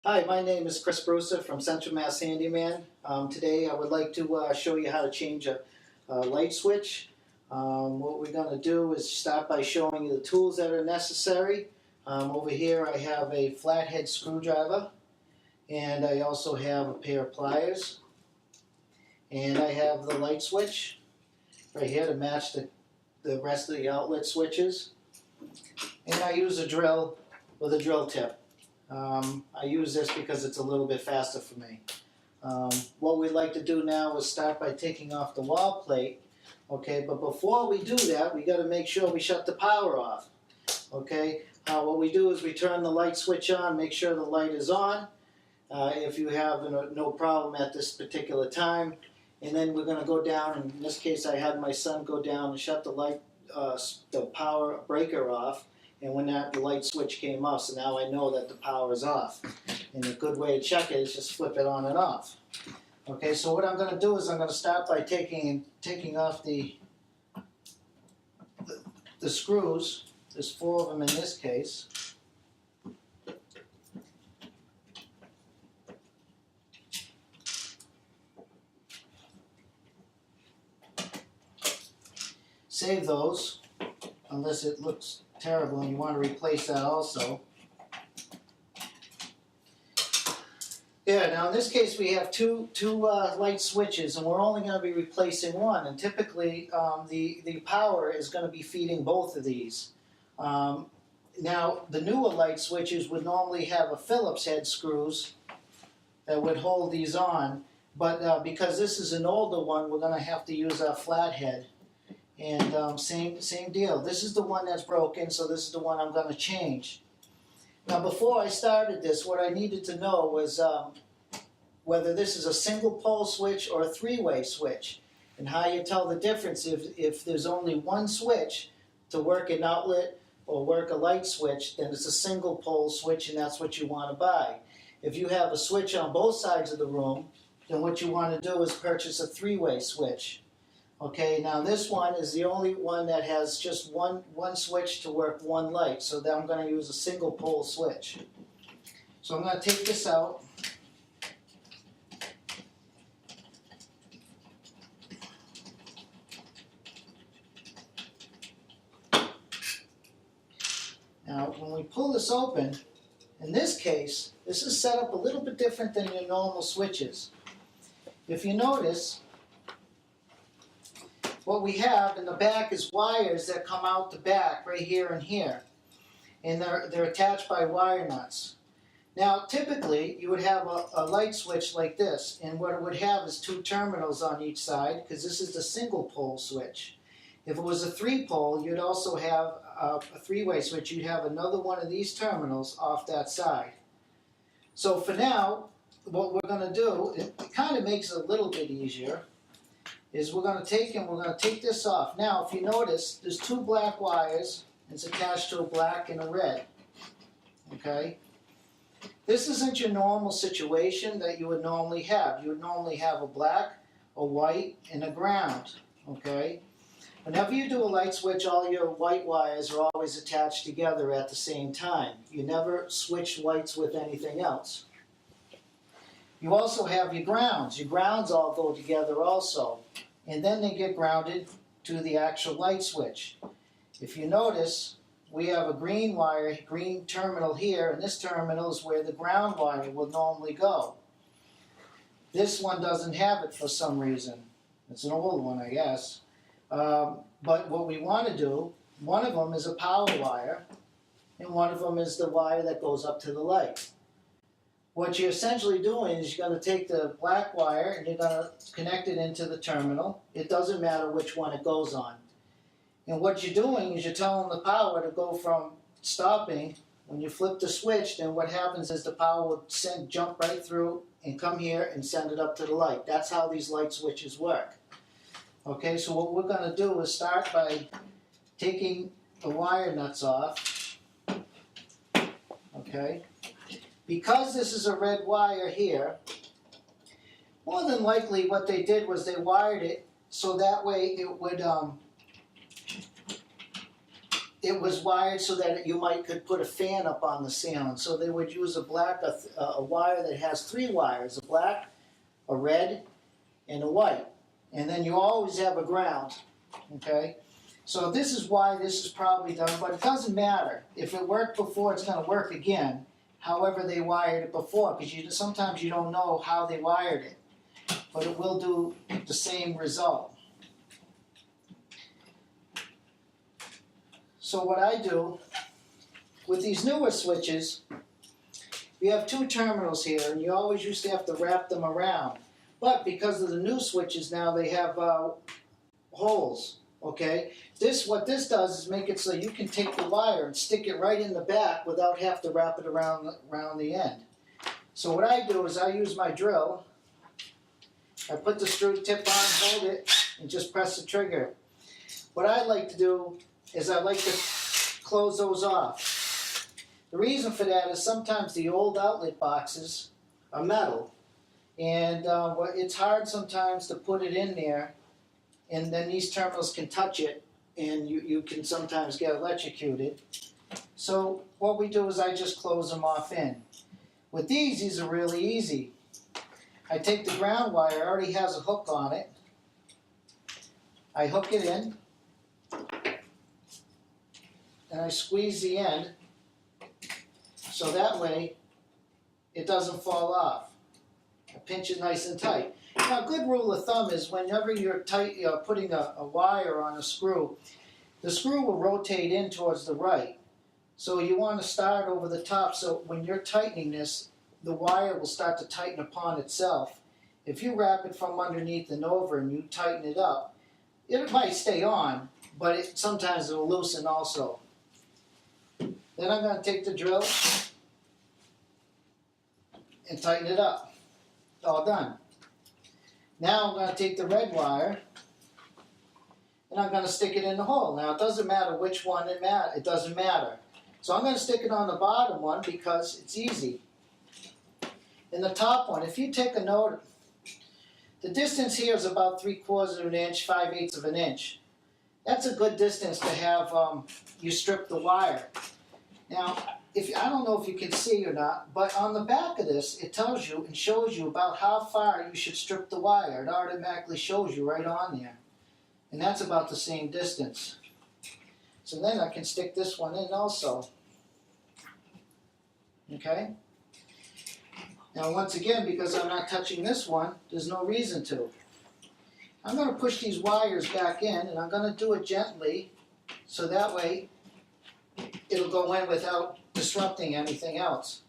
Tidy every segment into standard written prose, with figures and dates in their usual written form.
Hi, my name is Chris Brusa from Central Mass Handyman. Today I would like to show you how to change a light switch. What we're going to do is start by showing you the tools that are necessary. Over here I have a flathead screwdriver, and I also have a pair of pliers, and I have the light switch right here to match the rest of the outlet switches, and I use a drill with a drill tip. I use this because it's a little bit faster for me. What we'd like to do now is start by taking off the wall plate. Okay, but before we do that, we got to make sure we shut the power off. Okay, what we do is we turn the light switch on, make sure the light is on. If you have no problem at this particular time, and then we're going to go down. And in this case, I had my son go down and shut the power breaker off. And when the light switch came off, so now I know that the power is off. And a good way to check it is just flip it on and off. Okay, so what I'm going to do is I'm going to start by taking off the screws. There's 4 of them in this case. Save those, unless it looks terrible and you want to replace that also. Yeah, now in this case we have two light switches, and we're only going to be replacing one, and typically the power is going to be feeding both of these. Now the newer light switches would normally have a Phillips head screws that would hold these on, but because this is an older one, we're going to have to use our flathead. And same deal. This is the one that's broken, so this is the one I'm going to change. Now, before I started this, what I needed to know was whether this is a single pole switch or a 3-way switch, and how you tell the difference if there's only one switch to work an outlet or work a light switch, then it's a single pole switch, and that's what you want to buy. If you have a switch on both sides of the room, then what you want to do is purchase a 3-way switch. Okay, now this one is the only one that has just one switch to work one light, so then I'm going to use a single pole switch. So I'm going to take this out. Now when we pull this open, in this case, this is set up a little bit different than your normal switches. If you notice, what we have in the back is wires that come out the back right here and here, and they're attached by wire nuts. Now typically you would have a light switch like this, and what it would have is 2 terminals on each side, because this is the single pole switch. If it was a 3-pole, you'd also have a 3-way switch. You'd have another one of these terminals off that side. So for now, what we're going to do, it kind of makes it a little bit easier, is we're going to take this off. Now, if you notice, there's 2 black wires. It's attached to a black and a red. Okay? This isn't your normal situation that you would normally have. You would normally have a black, a white, and a ground. Okay? Whenever you do a light switch, all your white wires are always attached together at the same time. You never switch whites with anything else. You also have your grounds. Your grounds all go together also. And then they get grounded to the actual light switch. If you notice, we have a green wire, green terminal here, and this terminal is where the ground wire will normally go. This one doesn't have it for some reason. It's an old one, I guess. But what we want to do, one of them is a power wire, and one of them is the wire that goes up to the light. What you're essentially doing is you're going to take the black wire and you're going to connect it into the terminal. It doesn't matter which one it goes on. And what you're doing is you're telling the power to go from stopping. When you flip the switch, then what happens is the power will jump right through and come here and send it up to the light. That's how these light switches work. Okay, so what we're going to do is start by taking the wire nuts off. Okay. Because this is a red wire here, more than likely what they did was they wired it so that way it was wired so that you could put a fan up on the ceiling. So they would use a wire that has 3 wires, a black, a red, and a white. And then you always have a ground, okay? So this is why this is probably done, but it doesn't matter. If it worked before, it's going to work again, however they wired it before, because sometimes you don't know how they wired it, but it will do the same result. So what I do, with these newer switches, we have 2 terminals here, and you always used to have to wrap them around. But because of the new switches now, they have holes, okay? What this does is make it so you can take the wire and stick it right in the back without having to wrap it around the end. So what I do is I use my drill, I put the screw tip on, hold it, and just press the trigger. What I like to do is I like to close those off. The reason for that is sometimes the old outlet boxes are metal, and it's hard sometimes to put it in there, and then these terminals can touch it, and you can sometimes get electrocuted. So what we do is I just close them off in. With these are really easy. I take the ground wire, it already has a hook on it. I hook it in, and I squeeze the end, so that way it doesn't fall off. I pinch it nice and tight. Now, a good rule of thumb is whenever you're putting a wire on a screw, the screw will rotate in towards the right. So you want to start over the top, so when you're tightening this, the wire will start to tighten upon itself. If you wrap it from underneath and over and you tighten it up, it might stay on, but sometimes it will loosen also. Then I'm going to take the drill and tighten it up. All done. Now I'm going to take the red wire and I'm going to stick it in the hole. Now it doesn't matter which one it doesn't matter. So I'm going to stick it on the bottom one because it's easy. In the top one, if you take a note, the distance here is about 3/4 of an inch, 5/8 of an inch. That's a good distance to have you strip the wire. Now, I don't know if you can see or not, but on the back of this, it tells you and shows you about how far you should strip the wire. It automatically shows you right on there. And that's about the same distance. So then I can stick this one in also. Okay? Now once again, because I'm not touching this one, there's no reason to. I'm going to push these wires back in, and I'm going to do it gently, so that way it'll go in without disrupting anything else.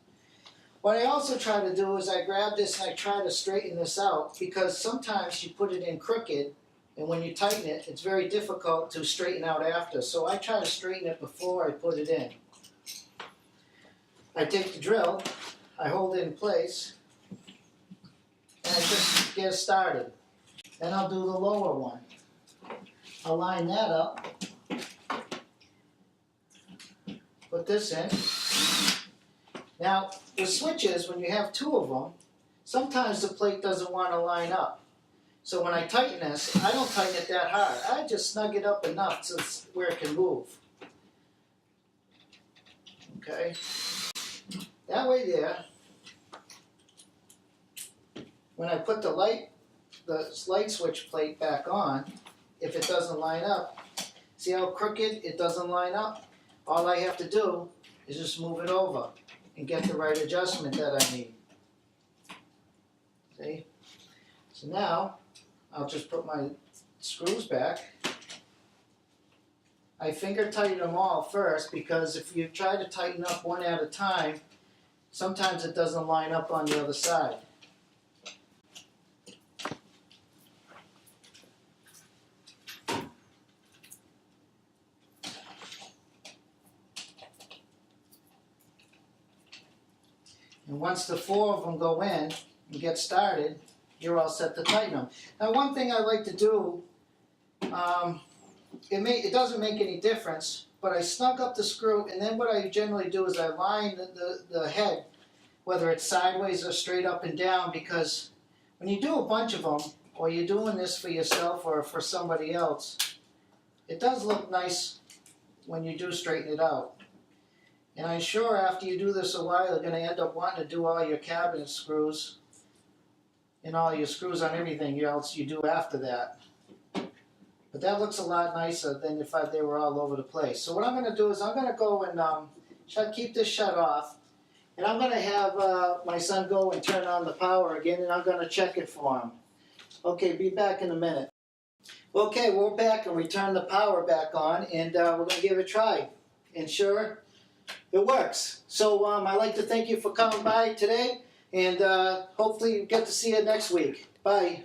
What I also try to do is I grab this and I try to straighten this out, because sometimes you put it in crooked, and when you tighten it, it's very difficult to straighten out after. So I try to straighten it before I put it in. I take the drill, I hold it in place, and I just get it started. Then I'll do the lower one. I'll line that up, put this in. Now, with switches, when you have 2 of them, sometimes the plate doesn't want to line up. So when I tighten this, I don't tighten it that hard. I just snug it up enough so it's where it can move. Okay? That way there, when I put the light switch plate back on, if it doesn't line up, see how crooked it doesn't line up? All I have to do is just move it over and get the right adjustment that I need. See? So now, I'll just put my screws back. I finger tighten them all first, because if you try to tighten up one at a time, sometimes it doesn't line up on the other side. And once the 4 of them go in and get started, you're all set to tighten them. Now, one thing I like to do, it doesn't make any difference, but I snug up the screw, and then what I generally do is I line the head, whether it's sideways or straight up and down, because when you do a bunch of them, or you're doing this for yourself or for somebody else, it does look nice when you do straighten it out. And I'm sure after you do this a while, you're going to end up wanting to do all your cabinet screws and all your screws on everything else you do after that. But that looks a lot nicer than if they were all over the place. So what I'm going to do is I'm going to go and keep this shut off. And I'm going to have my son go and turn on the power again, and I'm going to check it for him. Okay, be back in a minute. Okay, we're back, and we turned the power back on, and we're going to give it a try. And sure, it works. So I'd like to thank you for coming by today, and hopefully you get to see you next week. Bye.